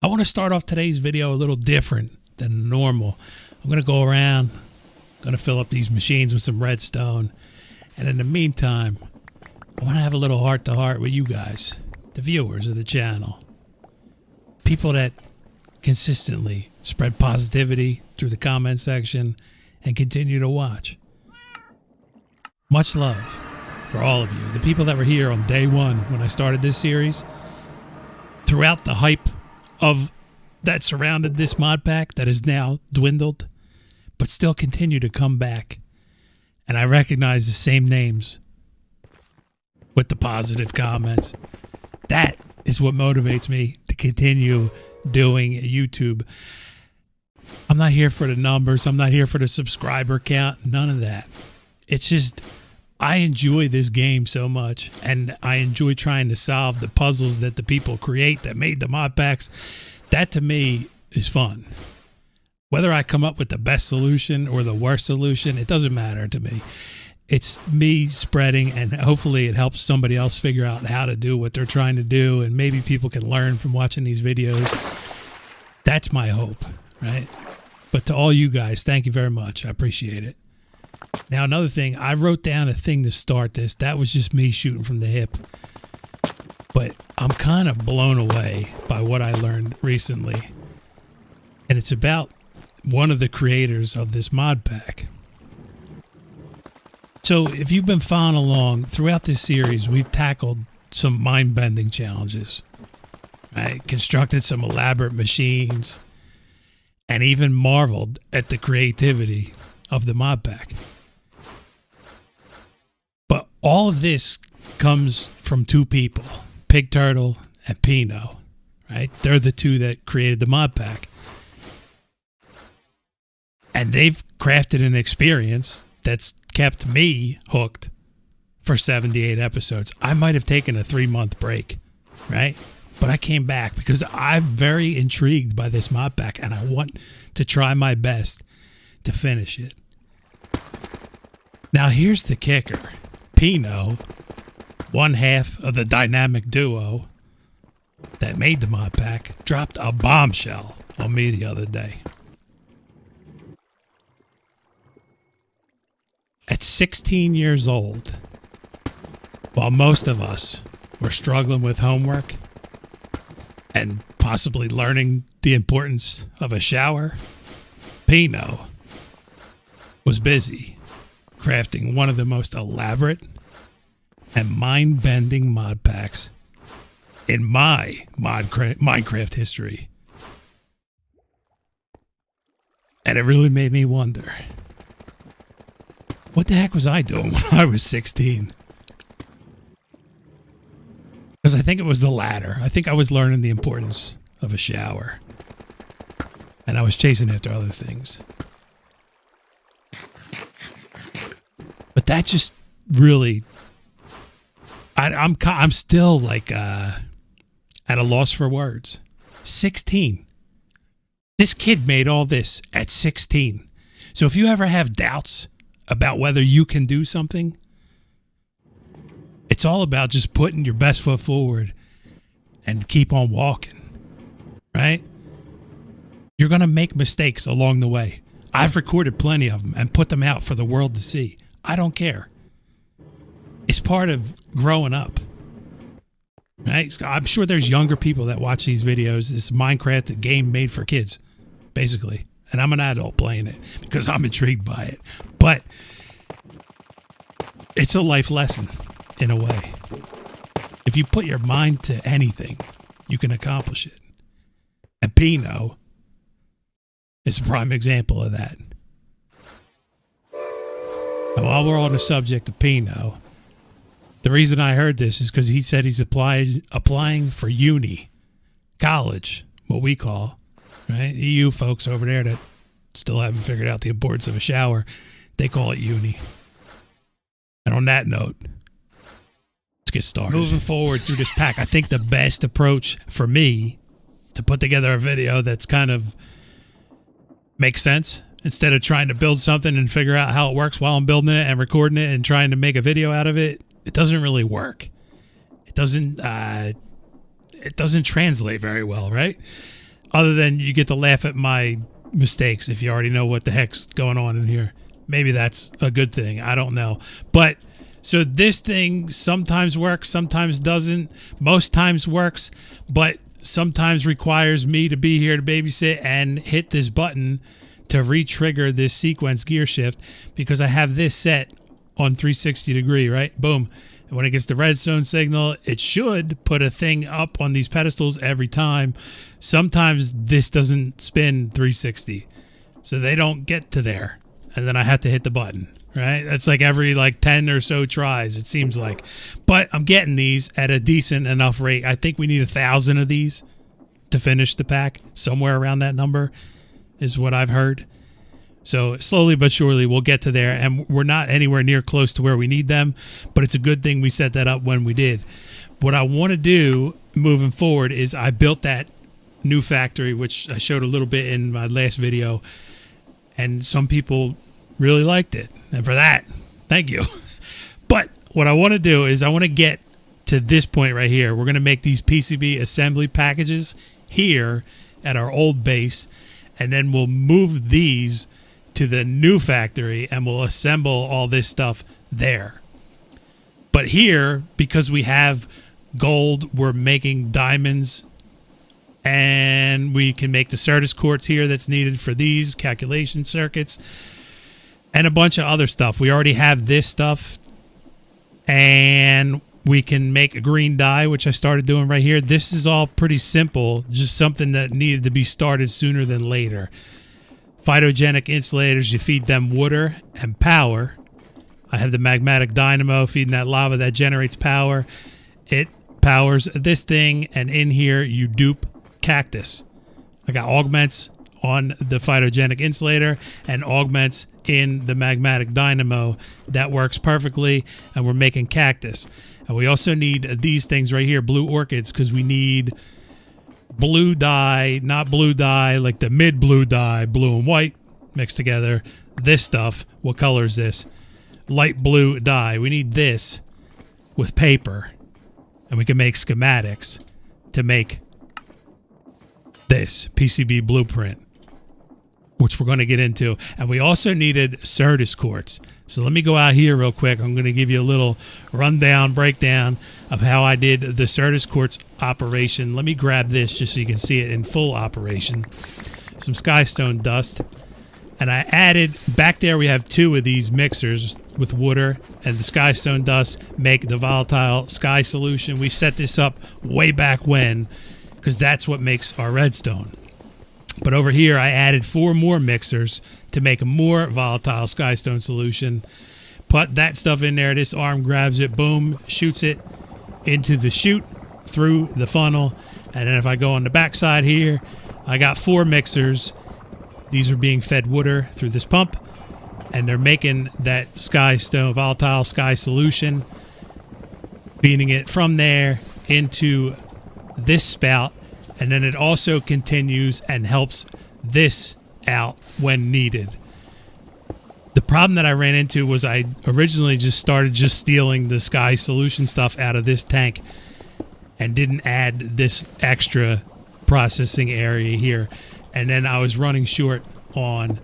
I want to start off today's video a little different than normal. I'm going to go around, going to fill up these machines with some redstone, and in the meantime, I want to have a little heart-to-heart with you guys, the viewers of the channel. People that consistently spread positivity through the comment section and continue to watch. Much love for all of you. The people that were here on day one when I started this series, throughout the hype of that surrounded this mod pack that has now dwindled, but still continue to come back. And I recognize the same names with the positive comments. That is what motivates me to continue doing YouTube. I'm not here for the numbers. I'm not here for the subscriber count. None of that. It's just I enjoy this game so much, and I enjoy trying to solve the puzzles that the people create that made the mod packs. That to me is fun. Whether I come up with the best solution or the worst solution, it doesn't matter to me. It's me spreading, and hopefully it helps somebody else figure out how to do what they're trying to do, and maybe people can learn from watching these videos. That's my hope, right? But to all you guys, thank you very much. I appreciate it. Now, another thing, I wrote down a thing to start this. That was just me shooting from the hip. But I'm kind of blown away by what I learned recently. And it's about one of the creators of this mod pack. So if you've been following along throughout this series, we've tackled some mind-bending challenges. Right? Constructed some elaborate machines and even marveled at the creativity of the mod pack. But all of this comes from two people, Pig Turtle and Pino, right? They're the two that created the mod pack. And they've crafted an experience that's kept me hooked for 78 episodes. I might have taken a 3-month break, right? But I came back because I'm very intrigued by this mod pack, and I want to try my best to finish it. Now, here's the kicker. Pino, one half of the dynamic duo that made the mod pack, dropped a bombshell on me the other day. At 16 years old, while most of us were struggling with homework and possibly learning the importance of a shower, Pino was busy crafting one of the most elaborate and mind-bending mod packs in my Minecraft history. And it really made me wonder, what the heck was I doing when I was 16? Because I think it was the latter. I think I was learning the importance of a shower. And I was chasing after other things. But that just really... I'm still like at a loss for words. 16. This kid made all this at 16. So if you ever have doubts about whether you can do something, it's all about just putting your best foot forward and keep on walking, right? You're going to make mistakes along the way. I've recorded plenty of them and put them out for the world to see. I don't care. It's part of growing up, right? I'm sure there's younger people that watch these videos. This Minecraft, a game made for kids, basically. And I'm an adult playing it because I'm intrigued by it. But it's a life lesson in a way. If you put your mind to anything, you can accomplish it. And Pino is a prime example of that. And while we're on the subject of Pino, the reason I heard this is because he said he's applying for uni, college, what we call, right? EU folks over there that still haven't figured out the importance of a shower, they call it uni. And on that note, let's get started. Moving forward through this pack, I think the best approach for me to put together a video that's kind of makes sense, instead of trying to build something and figure out how it works while I'm building it and recording it and trying to make a video out of it, it doesn't really work. It doesn't translate very well, right? Other than you get to laugh at my mistakes if you already know what the heck's going on in here. Maybe that's a good thing. I don't know. But so this thing sometimes works, sometimes doesn't. Most times works, but sometimes requires me to be here to babysit and hit this button to re-trigger this sequence gear shift because I have this set on 360 degree, right? Boom. And when it gets the redstone signal, it should put a thing up on these pedestals every time. Sometimes this doesn't spin 360, so they don't get to there. And then I have to hit the button, right? That's like every 10 or so tries, it seems like. But I'm getting these at a decent enough rate. I think we need 1,000 of these to finish the pack. Somewhere around that number is what I've heard. So slowly but surely we'll get to there, and we're not anywhere near close to where we need them, but it's a good thing we set that up when we did. What I want to do moving forward is I built that new factory, which I showed a little bit in my last video, and some people really liked it. And for that, thank you. But what I want to do is I want to get to this point right here. We're going to make these PCB assembly packages here at our old base, and then we'll move these to the new factory and we'll assemble all this stuff there. But here, because we have gold, we're making diamonds, and we can make the Certus quartz here that's needed for these calculation circuits and a bunch of other stuff. We already have this stuff, and we can make a green dye, which I started doing right here. This is all pretty simple, just something that needed to be started sooner than later. Phytogenic insulators, you feed them water and power. I have the magmatic dynamo feeding that lava that generates power. It powers this thing, and in here you dupe cactus. I got augments on the phytogenic insulator and augments in the magmatic dynamo. That works perfectly, and we're making cactus. And we also need these things right here, blue orchids, because we need blue dye, not blue dye, like the mid blue dye, blue and white mixed together. This stuff, what color is this? Light blue dye. We need this with paper, and we can make schematics to make this PCB blueprint, which we're going to get into. And we also needed Certus quartz. So let me go out here real quick. I'm going to give you a little rundown, breakdown of how I did the Certus quartz operation. Let me grab this just so you can see it in full operation. Some skystone dust. And I added, back there we have 2 of these mixers with water and the skystone dust make the volatile sky solution. We set this up way back when, because that's what makes our redstone. But over here, I added 4 more mixers to make a more volatile skystone solution. Put that stuff in there. This arm grabs it, boom, shoots it into the chute through the funnel. And then if I go on the back side here, I got 4 mixers. These are being fed water through this pump, and they're making that skystone, volatile sky solution, feeding it from there into this spout. And then it also continues and helps this out when needed. The problem that I ran into was I originally just started stealing the sky solution stuff out of this tank and didn't add this extra processing area here. And then I was running short on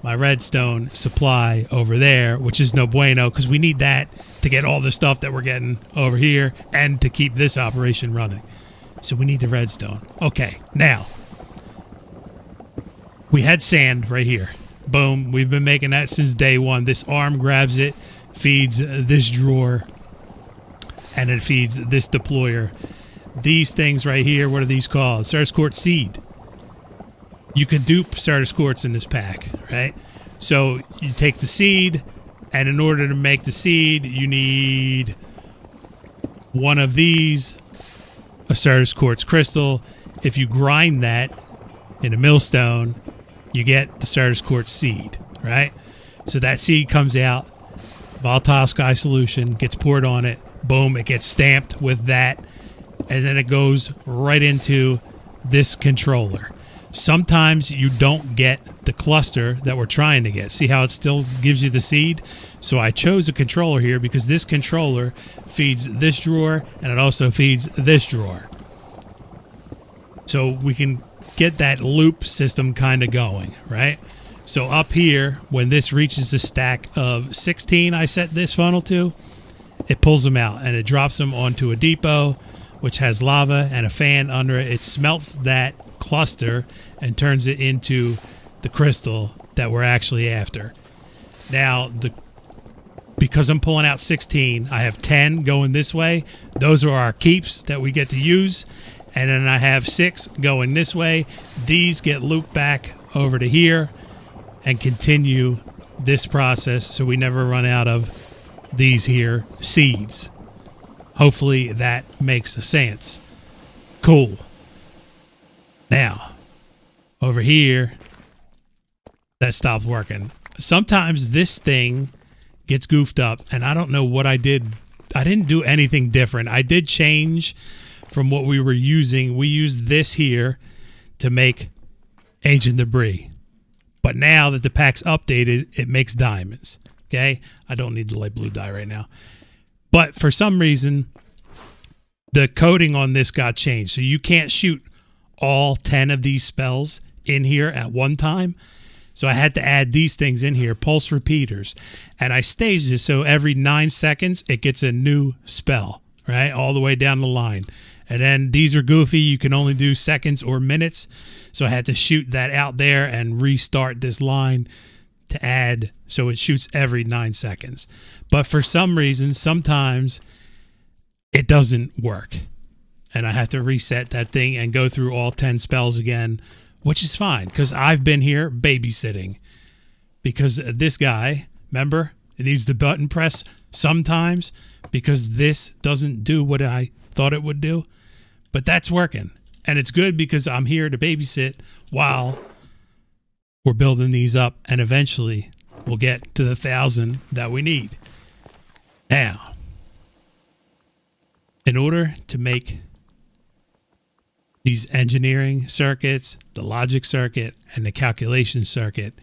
my redstone supply over there, which is no bueno, because we need that to get all the stuff that we're getting over here and to keep this operation running. So we need the redstone. Okay, now, we had sand right here. Boom, we've been making that since day one. This arm grabs it, feeds this drawer, and it feeds this deployer. These things right here, what are these called? Certus quartz seed. You can dupe Certus quartz in this pack, right? So you take the seed, and in order to make the seed, you need one of these, a Certus quartz crystal. If you grind that in a millstone, you get the Certus quartz seed, right? So that seed comes out, volatile sky solution gets poured on it, boom, it gets stamped with that, and then it goes right into this controller. Sometimes you don't get the cluster that we're trying to get. See how it still gives you the seed? So I chose a controller here because this controller feeds this drawer, and it also feeds this drawer. so we can get that loop system kind of going, right? So up here, when this reaches a stack of 16 I set this funnel to, it pulls them out and it drops them onto a depot, which has lava and a fan under it. It smelts that cluster and turns it into the crystal that we're actually after. Now, because I'm pulling out 16, I have 10 going this way. Those are our keeps that we get to use. And then I have 6 going this way. These get looped back over to here and continue this process so we never run out of these here seeds. Hopefully that makes sense. Cool. Now, over here, that stops working. Sometimes this thing gets goofed up, and I don't know what I did. I didn't do anything different. I did change from what we were using. We used this here to make ancient debris. But now that the pack's updated, it makes diamonds. Okay? I don't need the light blue dye right now. But for some reason, the coding on this got changed. So you can't shoot all 10 of these spells in here at one time. So I had to add these things in here, pulse repeaters. And I staged it so every 9 seconds, it gets a new spell, right? All the way down the line. And then these are goofy. You can only do seconds or minutes. So I had to shoot that out there and restart this line to add so it shoots every 9 seconds. But for some reason, sometimes it doesn't work. And I have to reset that thing and go through all 10 spells again, which is fine because I've been here babysitting. Because this guy, remember, it needs the button press sometimes because this doesn't do what I thought it would do. But that's working. And it's good because I'm here to babysit while we're building these up. And eventually we'll get to the 1,000 that we need. Now, in order to make these engineering circuits, the logic circuit, and the calculation circuit,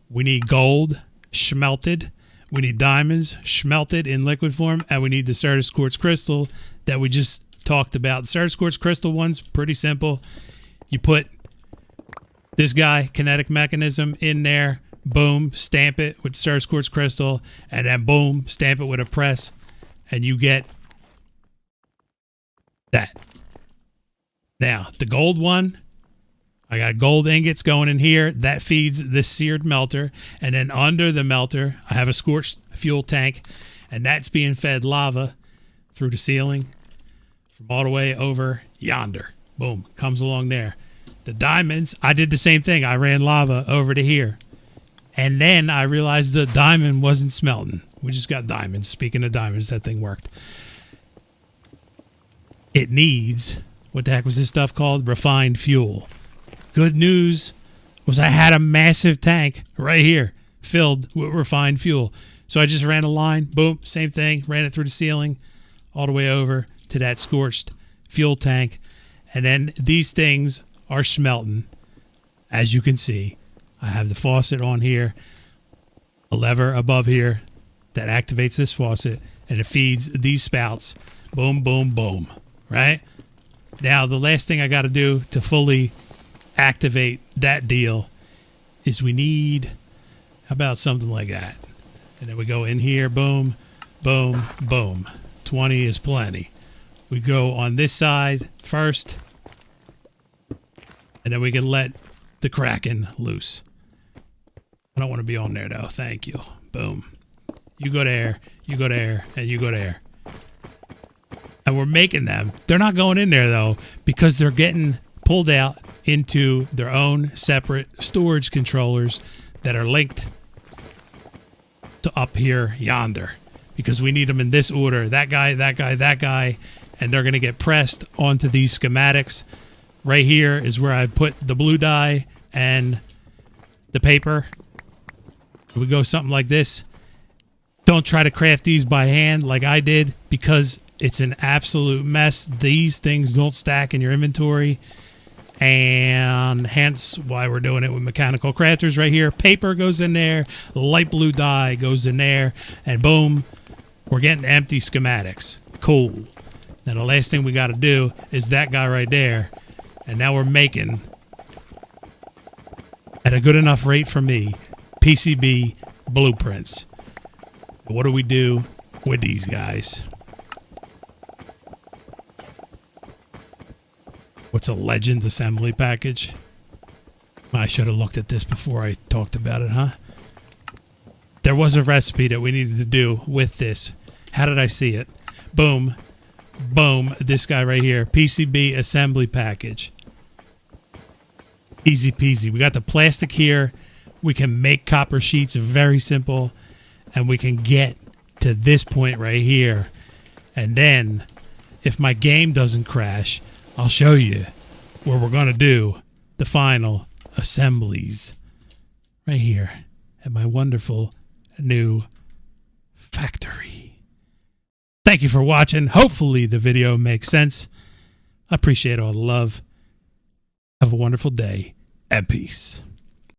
we need gold smelted, we need diamonds smelted in liquid form, and we need the Certus quartz crystal that we just talked about. The Certus quartz crystal one's pretty simple. You put this guy, kinetic mechanism, in there, boom, stamp it with Certus quartz crystal, and then boom, stamp it with a press, and you get that. Now, the gold one, I got gold ingots going in here. That feeds this seared melter. And then under the melter, I have a scorched fuel tank. And that's being fed lava through the ceiling from all the way over yonder. Boom, comes along there. The diamonds, I did the same thing. I ran lava over to here. And then I realized the diamond wasn't smelting. We just got diamonds. Speaking of diamonds, that thing worked. It needs... what the heck was this stuff called? Refined fuel. Good news was I had a massive tank right here filled with refined fuel. So I just ran a line, boom, same thing, ran it through the ceiling all the way over to that scorched fuel tank. And then these things are smelting. As you can see, I have the faucet on here, a lever above here that activates this faucet, and it feeds these spouts. Boom, boom, boom, right? Now, the last thing I got to do to fully activate that deal is we need, how about something like that? And then we go in here, boom, boom, boom. 20 is plenty. We go on this side first, and then we can let the Kraken loose. I don't want to be on there, though. Thank you. Boom. You go there, you go there, and you go there. And we're making them. They're not going in there, though, because they're getting pulled out into their own separate storage controllers that are linked to up here yonder. Because we need them in this order. That guy, that guy, that guy. And they're going to get pressed onto these schematics. Right here is where I put the blue dye and the paper. We go something like this. Don't try to craft these by hand like I did, because it's an absolute mess. These things don't stack in your inventory, and hence why we're doing it with mechanical crafters right here. Paper goes in there, light blue dye goes in there, and boom, we're getting empty schematics. Cool. Now the last thing we got to do is that guy right there. And now we're making, at a good enough rate for me, PCB blueprints. What do we do with these guys? What's a legend assembly package? I should have looked at this before I talked about it, huh? There was a recipe that we needed to do with this. How did I see it? Boom. Boom. This guy right here. PCB assembly package. Easy peasy. We got the plastic here. We can make copper sheets. Very simple. And we can get to this point right here. And then, if my game doesn't crash, I'll show you where we're going to do the final assemblies. Right here at my wonderful new factory. Thank you for watching. Hopefully the video makes sense. I appreciate all the love. Have a wonderful day and peace.